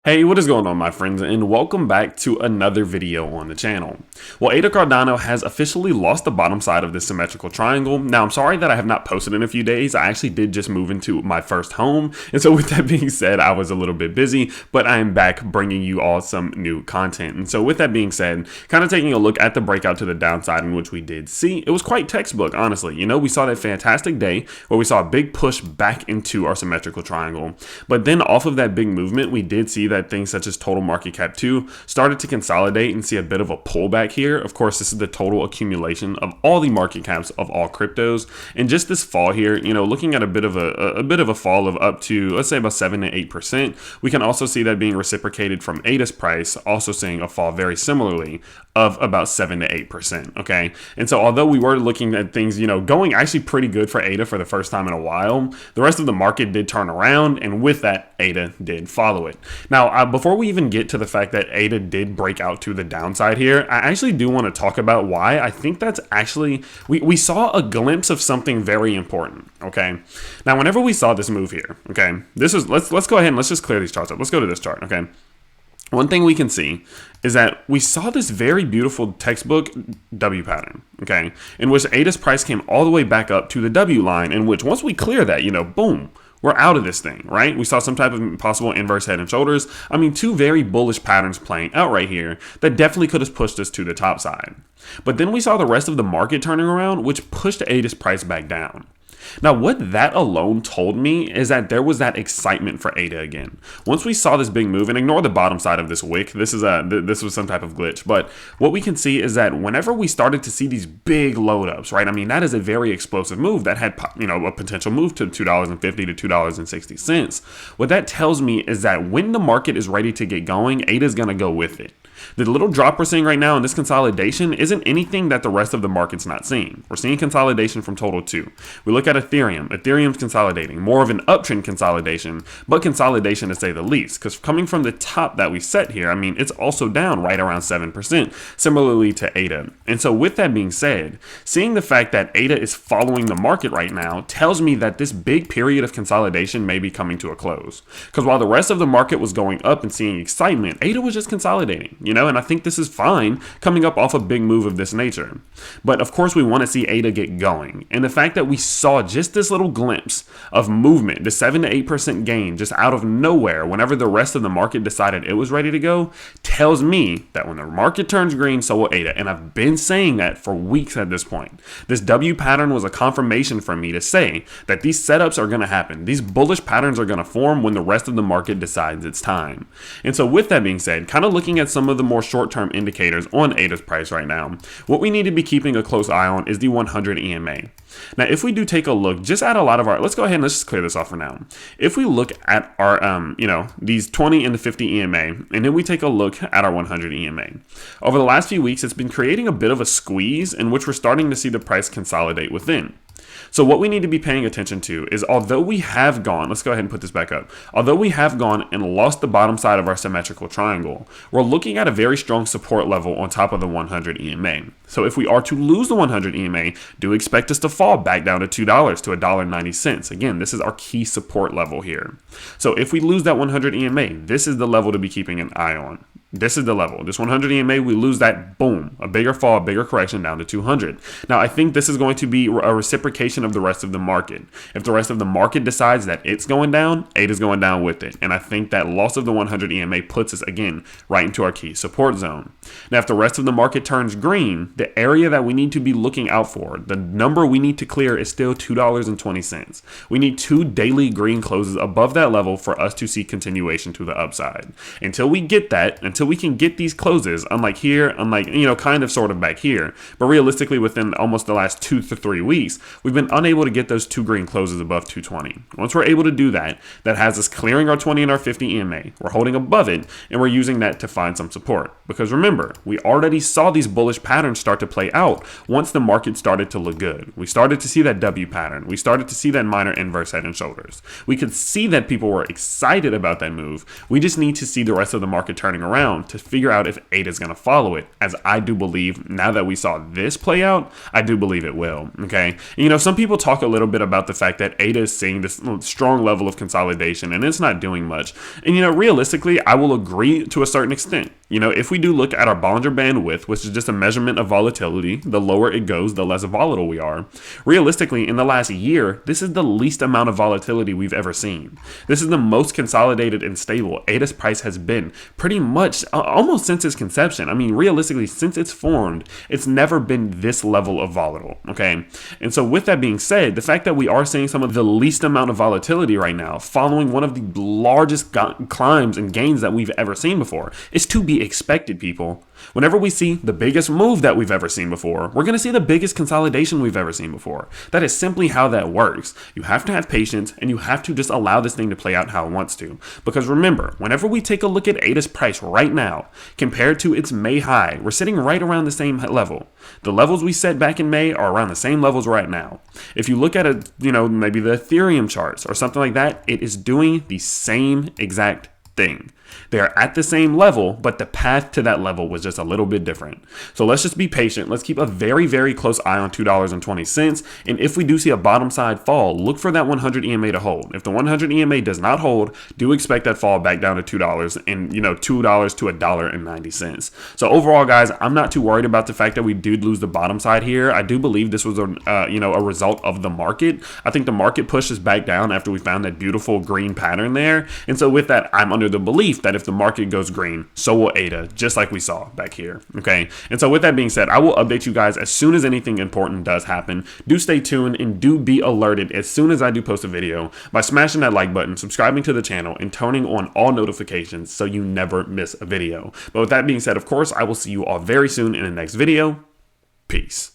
Hey, what is going on, my friends, and welcome back to another video on the channel. Well, ADA Cardano has officially lost the bottom side of this symmetrical triangle. Now, I'm sorry that I have not posted in a few days. I actually did just move into my first home, and so with that being said, I was a little bit busy, but I am back bringing you all some new content. And so with that being said, kind of taking a look at the breakout to the downside in which we did see, it was quite textbook, honestly. You know, we saw that fantastic day where we saw a big push back into our symmetrical triangle, but then off of that big movement, we did see that things such as total market cap 2 started to consolidate and see a bit of a pullback here. Of course, this is the total accumulation of all the market caps of all cryptos, and just this fall here, you know, looking at a bit of a fall of up to, let's say, about 7 to 8%. We can also see that being reciprocated from ADA's price, also seeing a fall very similarly of about 7 to 8%. Okay, and so although we were looking at things, you know, going actually pretty good for ADA for the first time in a while, the rest of the market did turn around, and with that, ADA did follow it. Now, before we even get to the fact that ADA did break out to the downside here, I actually do want to talk about why I think that's actually, we saw a glimpse of something very important. Okay, now whenever we saw this move here, okay, this is, let's go ahead and let's just clear these charts up. Let's go to this chart. Okay, one thing we can see is that we saw this very beautiful textbook W pattern, okay, in which ADA's price came all the way back up to the W line, in which once we clear that, you know, boom, we're out of this thing, right? We saw some type of possible inverse head and shoulders. I mean, two very bullish patterns playing out right here that definitely could have pushed us to the top side. But then we saw the rest of the market turning around, which pushed ADA's price back down. Now, what that alone told me is that there was that excitement for ADA again. Once we saw this big move, and ignore the bottom side of this wick, this was some type of glitch, but what we can see is that whenever we started to see these big load ups, right? I mean, that is a very explosive move that had, you know, a potential move to $2.50 to $2.60. What that tells me is that when the market is ready to get going, ADA is going to go with it. The little drop we're seeing right now in this consolidation isn't anything that the rest of the market's not seeing. We're seeing consolidation from total 2. We look at Ethereum. Ethereum's consolidating, more of an uptrend consolidation, but consolidation to say the least, because coming from the top that we set here, I mean, it's also down right around 7%, similarly to ADA. And so with that being said, seeing the fact that ADA is following the market right now tells me that this big period of consolidation may be coming to a close. Because while the rest of the market was going up and seeing excitement, ADA was just consolidating, you know, and I think this is fine coming up off a big move of this nature. But of course, we want to see ADA get going. And the fact that we saw just this little glimpse of movement, the 7 to 8% gain just out of nowhere whenever the rest of the market decided it was ready to go, tells me that when the market turns green, so will ADA. And I've been saying that for weeks at this point. This W pattern was a confirmation for me to say that these setups are going to happen. These bullish patterns are going to form when the rest of the market decides it's time. And so with that being said, kind of looking at some of the more short-term indicators on ADA's price right now, what we need to be keeping a close eye on is the 100 EMA. Now, if we do take a look just at a lot of our, let's go ahead and let's just clear this off for now. If we look at our, you know, these 20 and the 50 EMA, and then we take a look at our 100 EMA. Over the last few weeks, it's been creating a bit of a squeeze in which we're starting to see the price consolidate within. So what we need to be paying attention to is, although we have gone, let's go ahead and put this back up. Although we have gone and lost the bottom side of our symmetrical triangle, we're looking at a very strong support level on top of the 100 EMA. So if we are to lose the 100 EMA, do expect us to fall back down to $2 to $1.90. Again, this is our key support level here. So if we lose that 100 EMA, this is the level to be keeping an eye on. This is the level. This 100 EMA, we lose that, boom, a bigger fall, a bigger correction down to 200. Now, I think this is going to be a reciprocation of the rest of the market. If the rest of the market decides that it's going down, ADA's going down with it. And I think that loss of the 100 EMA puts us, again, right into our key support zone. Now, if the rest of the market turns green, the area that we need to be looking out for, the number we need to clear is still $2.20. We need 2 daily green closes above that level for us to see continuation to the upside. Until we get that, until we can get these closes, unlike here, unlike, you know, kind of sort of back here, but realistically within almost the last 2 to 3 weeks, we've been unable to get those 2 green closes above 220. Once we're able to do that, that has us clearing our 20 and our 50 EMA. We're holding above it, and we're using that to find some support. Because remember, we already saw these bullish patterns start to play out once the market started to look good. We started to see that W pattern. We started to see that minor inverse head and shoulders. We could see that people were excited about that move. We just need to see the rest of the market turning around around to figure out if ADA is going to follow it, as I do believe now that we saw this play out, I do believe it will. Okay. And, some people talk a little bit about the fact that ADA is seeing this strong level of consolidation and it's not doing much. And, realistically, I will agree to a certain extent. If we do look at our Bollinger Band width, which is just a measurement of volatility, the lower it goes, the less volatile we are. Realistically, in the last year, this is the least amount of volatility we've ever seen. This is the most consolidated and stable ADA's price has been pretty much almost since its conception. I mean, realistically, since it's formed, it's never been this level of volatile. Okay. And so with that being said, the fact that we are seeing some of the least amount of volatility right now, following one of the largest climbs and gains that we've ever seen before, is to be expected, people. Whenever we see the biggest move that we've ever seen before, we're going to see the biggest consolidation we've ever seen before. That is simply how that works. You have to have patience and you have to just allow this thing to play out how it wants to. Because remember, whenever we take a look at ADA's price right now, compared to its May high, we're sitting right around the same level. The levels we set back in May are around the same levels right now. If you look at maybe the Ethereum charts or something like that, it is doing the same exact thing. They are at the same level, but the path to that level was just a little bit different. So let's just be patient. Let's keep a very, very close eye on $2.20. And if we do see a bottom side fall, look for that 100 EMA to hold. If the 100 EMA does not hold, do expect that fall back down to $2 and, $2 to $1.90. So overall, guys, I'm not too worried about the fact that we did lose the bottom side here. I do believe this was a result of the market. I think the market pushes back down after we found that beautiful green pattern there. And so with that, I'm under the belief that if the market goes green, so will ADA, just like we saw back here. Okay. And so with that being said, I will update you guys as soon as anything important does happen. Do stay tuned and do be alerted as soon as I do post a video by smashing that like button, subscribing to the channel, and turning on all notifications so you never miss a video. But with that being said, of course, I will see you all very soon in the next video. Peace.